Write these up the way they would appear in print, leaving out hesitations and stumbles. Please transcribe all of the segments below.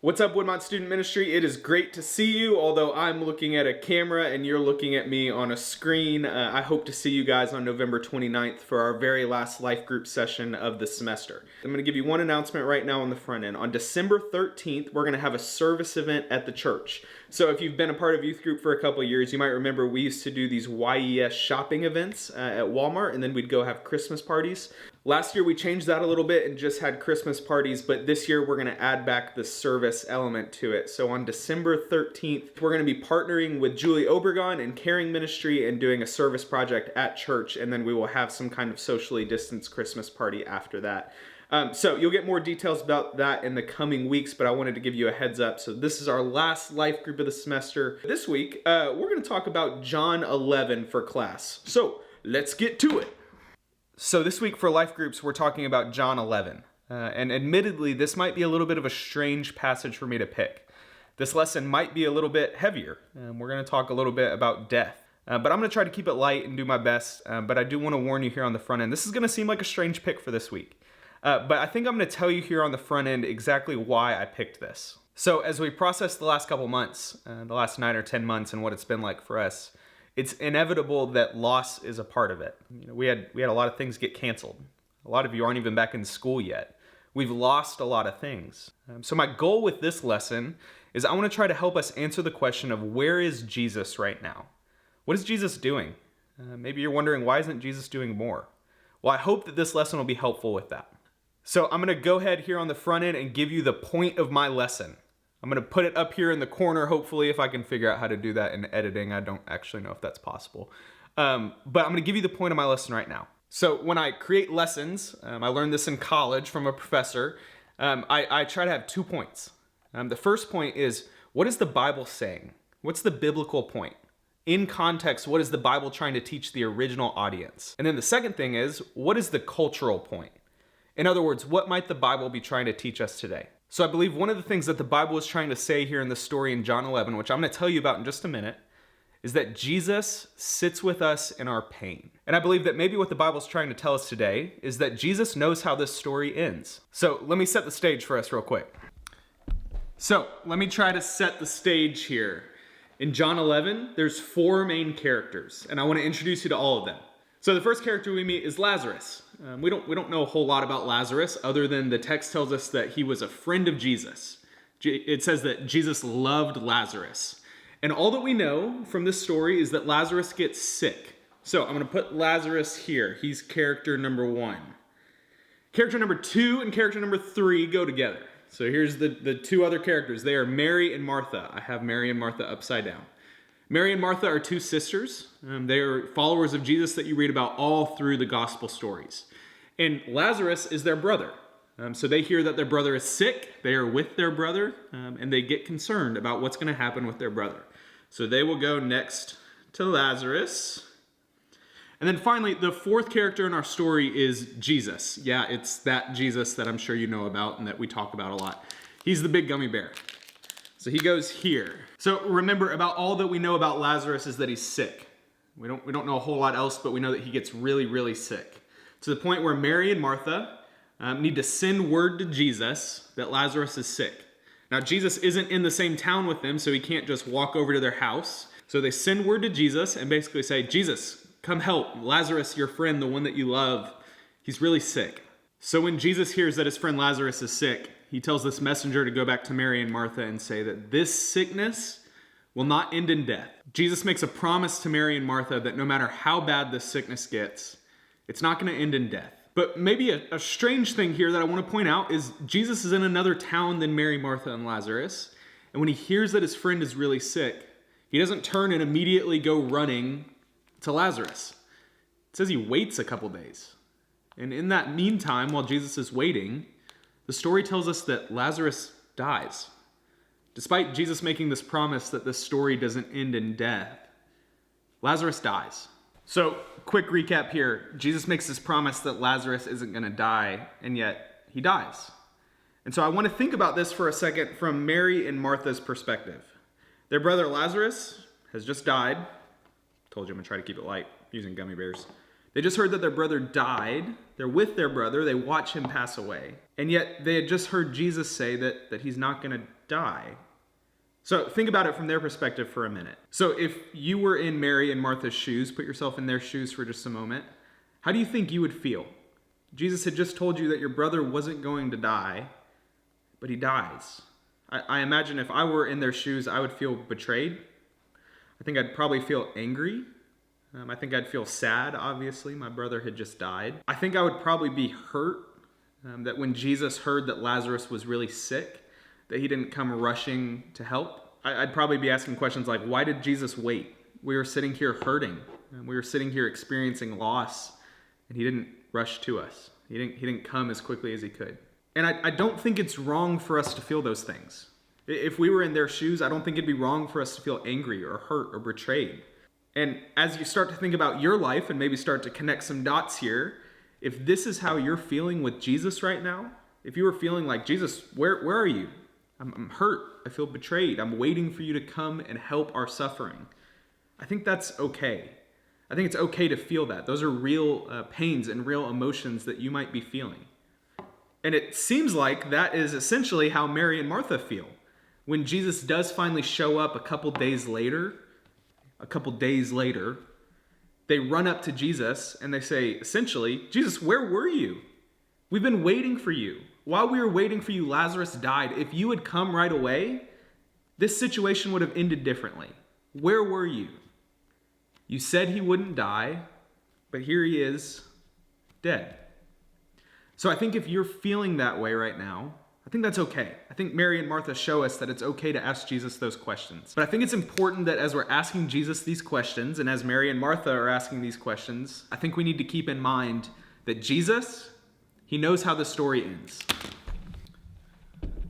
What's up, Woodmont Student Ministry? It is great to see you, although I'm looking at a camera and you're looking at me on a screen. I hope to see you guys on November 29th for our very last life group session of the semester. I'm going to give you one announcement right now on the front end. On December 13th, we're going to have a service event at the church. So if you've been a part of youth group for a couple of years, you might remember we used to do these YES shopping events at Walmart, and then we'd go have Christmas parties. Last year we changed that a little bit and just had Christmas parties, but this year we're going to add back the service element to it. So on December 13th, we're going to be partnering with Julie Obregon and Caring Ministry and doing a service project at church, and then we will have some kind of socially distanced Christmas party after that. So you'll get more details about that in the coming weeks, but I wanted to give you a heads up. So this is our last life group of the semester. This week, we're going to talk about John 11 for class. So let's get to it. So this week for life groups, we're talking about John 11. And admittedly, this might be a little bit of a strange passage for me to pick. This lesson might be a little bit heavier. We're going to talk a little bit about death. But I'm going to try to keep it light and do my best. But I do want to warn you here on the front end. This is going to seem like a strange pick for this week. But I think I'm going to tell you here on the front end exactly why I picked this. So as we process the last couple months, the last 9 or 10 months and what it's been like for us, it's inevitable that loss is a part of it. You know, we had a lot of things get canceled. A lot of you aren't even back in school yet. We've lost a lot of things. So my goal with this lesson is I want to try to help us answer the question of where is Jesus right now? What is Jesus doing? Maybe you're wondering, why isn't Jesus doing more? Well, I hope that this lesson will be helpful with that. So I'm going to go ahead here on the front end and give you the point of my lesson. I'm going to put it up here in the corner, hopefully, if I can figure out how to do that in editing. I don't actually know if that's possible. But I'm going to give you the point of my lesson right now. So when I create lessons, I learned this in college from a professor, I try to have 2 points. The first point is, what is the Bible saying? What's the biblical point? In context, what is the Bible trying to teach the original audience? And then the second thing is, what is the cultural point? In other words, what might the Bible be trying to teach us today? So I believe one of the things that the Bible is trying to say here in this story in John 11, which I'm going to tell you about in just a minute, is that Jesus sits with us in our pain. And I believe that maybe what the Bible is trying to tell us today is that Jesus knows how this story ends. So let me set the stage for us real quick. So let me try to set the stage here. In John 11, there's 4 main characters, and I want to introduce you to all of them. So the first character we meet is Lazarus. We don't know a whole lot about Lazarus other than the text tells us that he was a friend of Jesus. It says that Jesus loved Lazarus. And all that we know from this story is that Lazarus gets sick. So I'm going to put Lazarus here. He's character number 1. Character number 2 and character number 3 go together. So here's the 2 other characters. They are Mary and Martha. I have Mary and Martha upside down. Mary and Martha are 2 sisters. They are followers of Jesus that you read about all through the gospel stories. And Lazarus is their brother. So they hear that their brother is sick. They are with their brother, and they get concerned about what's going to happen with their brother. So they will go next to Lazarus. And then finally, the 4th character in our story is Jesus. Yeah, it's that Jesus that I'm sure you know about and that we talk about a lot. He's the big gummy bear. So he goes here. So remember, about all that we know about Lazarus is that he's sick. We don't know a whole lot else, but we know that he gets really, really sick. To the point where Mary and Martha need to send word to Jesus that Lazarus is sick. Now, Jesus isn't in the same town with them, so he can't just walk over to their house. So they send word to Jesus and basically say, Jesus, come help. Lazarus, your friend, the one that you love, he's really sick. So when Jesus hears that his friend Lazarus is sick, he tells this messenger to go back to Mary and Martha and say that this sickness will not end in death. Jesus makes a promise to Mary and Martha that no matter how bad this sickness gets, it's not going to end in death. But maybe a strange thing here that I want to point out is Jesus is in another town than Mary, Martha, and Lazarus. And when he hears that his friend is really sick, he doesn't turn and immediately go running to Lazarus. It says he waits a couple days. And in that meantime, while Jesus is waiting, the story tells us that Lazarus dies. Despite Jesus making this promise that this story doesn't end in death, Lazarus dies. So, quick recap here. Jesus makes this promise that Lazarus isn't going to die, and yet he dies. And so I want to think about this for a second from Mary and Martha's perspective. Their brother Lazarus has just died. Told you I'm going to try to keep it light using gummy bears. They just heard that their brother died. They're with their brother. They watch him pass away. And yet they had just heard Jesus say that he's not going to die. So think about it from their perspective for a minute. So if you were in Mary and Martha's shoes, put yourself in their shoes for just a moment, how do you think you would feel? Jesus had just told you that your brother wasn't going to die, but he dies. I imagine if I were in their shoes, I would feel betrayed. I think I'd probably feel angry. I think I'd feel sad, obviously. My brother had just died. I think I would probably be hurt that when Jesus heard that Lazarus was really sick, that he didn't come rushing to help. I'd probably be asking questions like, why did Jesus wait? We were sitting here hurting. We were sitting here experiencing loss, and he didn't rush to us. He didn't come as quickly as he could. And I don't think it's wrong for us to feel those things. If we were in their shoes, I don't think it'd be wrong for us to feel angry or hurt or betrayed. And as you start to think about your life and maybe start to connect some dots here, if this is how you're feeling with Jesus right now, if you were feeling like, Jesus, where are you? I'm hurt. I feel betrayed. I'm waiting for you to come and help our suffering. I think that's okay. I think it's okay to feel that. Those are real pains and real emotions that you might be feeling. And it seems like that is essentially how Mary and Martha feel. When Jesus does finally show up a couple days later, they run up to Jesus and they say, essentially, Jesus, where were you? We've been waiting for you. While we were waiting for you, Lazarus died. If you had come right away, this situation would have ended differently. Where were you? You said he wouldn't die, but here he is, dead. So I think if you're feeling that way right now, I think that's okay. I think Mary and Martha show us that it's okay to ask Jesus those questions. But I think it's important that as we're asking Jesus these questions, and as Mary and Martha are asking these questions, I think we need to keep in mind that Jesus, he knows how the story ends.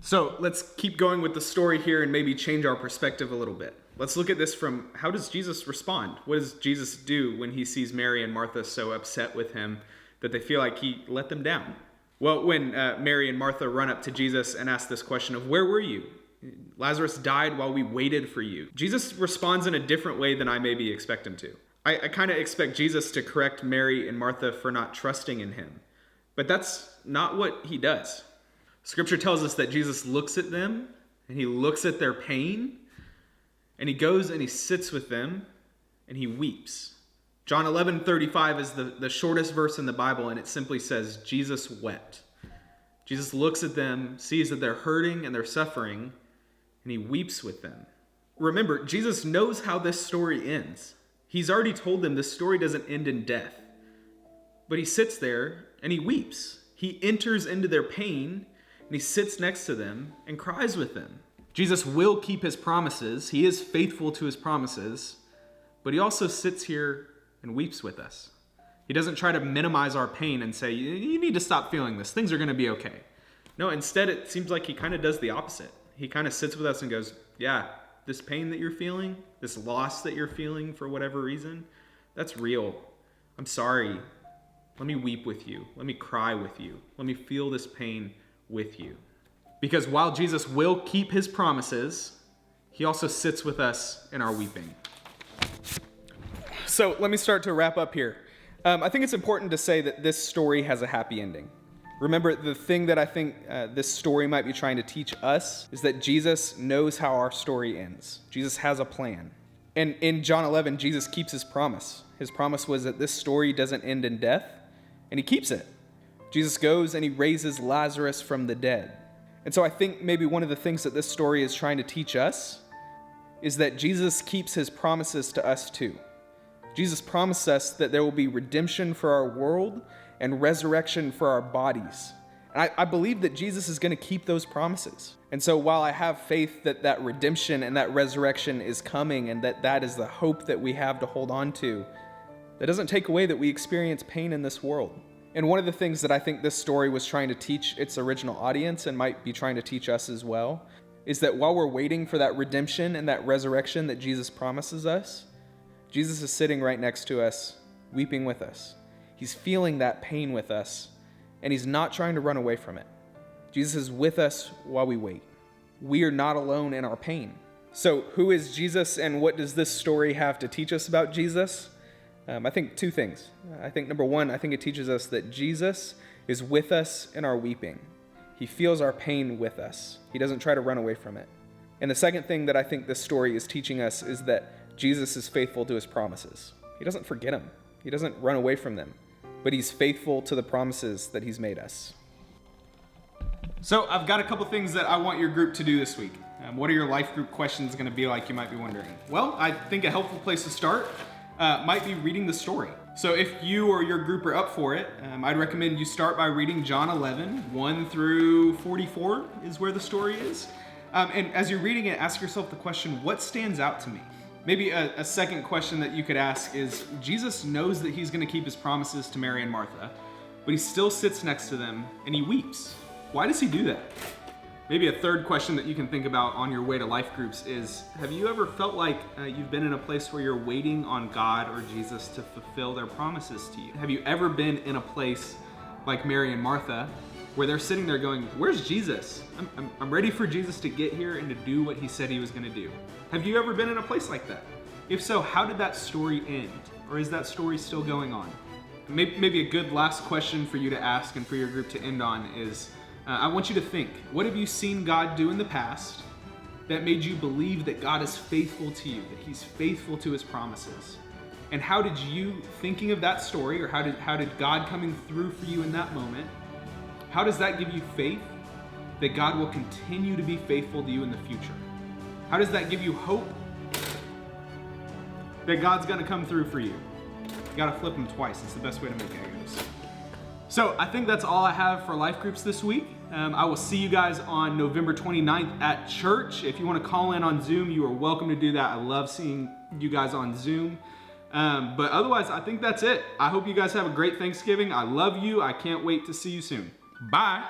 So let's keep going with the story here and maybe change our perspective a little bit. Let's look at this from, how does Jesus respond? What does Jesus do when he sees Mary and Martha so upset with him that they feel like he let them down? Well, when Mary and Martha run up to Jesus and ask this question of, where were you? Lazarus died while we waited for you. Jesus responds in a different way than I maybe expect him to. I kind of expect Jesus to correct Mary and Martha for not trusting in him. But that's not what he does. Scripture tells us that Jesus looks at them and he looks at their pain and he goes and he sits with them and he weeps. John 11:35 is the shortest verse in the Bible, and it simply says, Jesus wept. Jesus looks at them, sees that they're hurting and they're suffering, and he weeps with them. Remember, Jesus knows how this story ends. He's already told them this story doesn't end in death. But he sits there and he weeps. He enters into their pain and he sits next to them and cries with them. Jesus will keep his promises. He is faithful to his promises, but he also sits here and weeps with us. He doesn't try to minimize our pain and say, you need to stop feeling this. Things are going to be okay. No, instead, it seems like he kind of does the opposite. He kind of sits with us and goes, yeah, this pain that you're feeling, this loss that you're feeling for whatever reason, that's real. I'm sorry. Let me weep with you. Let me cry with you. Let me feel this pain with you. Because while Jesus will keep his promises, he also sits with us in our weeping. So let me start to wrap up here. I think it's important to say that this story has a happy ending. Remember, the thing that I think this story might be trying to teach us is that Jesus knows how our story ends. Jesus has a plan. And in John 11, Jesus keeps his promise. His promise was that this story doesn't end in death, and he keeps it. Jesus goes and he raises Lazarus from the dead. And so I think maybe one of the things that this story is trying to teach us is that Jesus keeps his promises to us too. Jesus promised us that there will be redemption for our world and resurrection for our bodies. And I believe that Jesus is going to keep those promises. And so while I have faith that that redemption and that resurrection is coming and that is the hope that we have to hold on to, that doesn't take away that we experience pain in this world. And one of the things that I think this story was trying to teach its original audience and might be trying to teach us as well is that while we're waiting for that redemption and that resurrection that Jesus promises us, Jesus is sitting right next to us, weeping with us. He's feeling that pain with us, and he's not trying to run away from it. Jesus is with us while we wait. We are not alone in our pain. So who is Jesus, and what does this story have to teach us about Jesus? I think two things. I think number one, I think it teaches us that Jesus is with us in our weeping. He feels our pain with us. He doesn't try to run away from it. And the second thing that I think this story is teaching us is that Jesus is faithful to his promises. He doesn't forget them. He doesn't run away from them, but he's faithful to the promises that he's made us. So I've got a couple things that I want your group to do this week. What are your life group questions going to be like, you might be wondering? Well, I think a helpful place to start might be reading the story. So if you or your group are up for it, I'd recommend you start by reading John 11, 1 through 44 is where the story is. And as you're reading it, ask yourself the question, what stands out to me? Maybe a second question that you could ask is, Jesus knows that he's going to keep his promises to Mary and Martha, but he still sits next to them and he weeps. Why does he do that? Maybe a third question that you can think about on your way to life groups is, have you ever felt like you've been in a place where you're waiting on God or Jesus to fulfill their promises to you? Have you ever been in a place like Mary and Martha where they're sitting there going, where's Jesus? I'm ready for Jesus to get here and to do what he said he was going to do. Have you ever been in a place like that? If so, how did that story end? Or is that story still going on? Maybe a good last question for you to ask and for your group to end on is, I want you to think, what have you seen God do in the past that made you believe that God is faithful to you, that he's faithful to his promises? And how did you, thinking of that story, or how did God coming through for you in that moment, how does that give you faith that God will continue to be faithful to you in the future? How does that give you hope that God's gonna come through for you? You gotta flip them twice. It's the best way to make egos. So I think that's all I have for life groups this week. I will see you guys on November 29th at church. If you want to call in on Zoom, you are welcome to do that. I love seeing you guys on Zoom. But otherwise, I think that's it. I hope you guys have a great Thanksgiving. I love you. I can't wait to see you soon. Bye.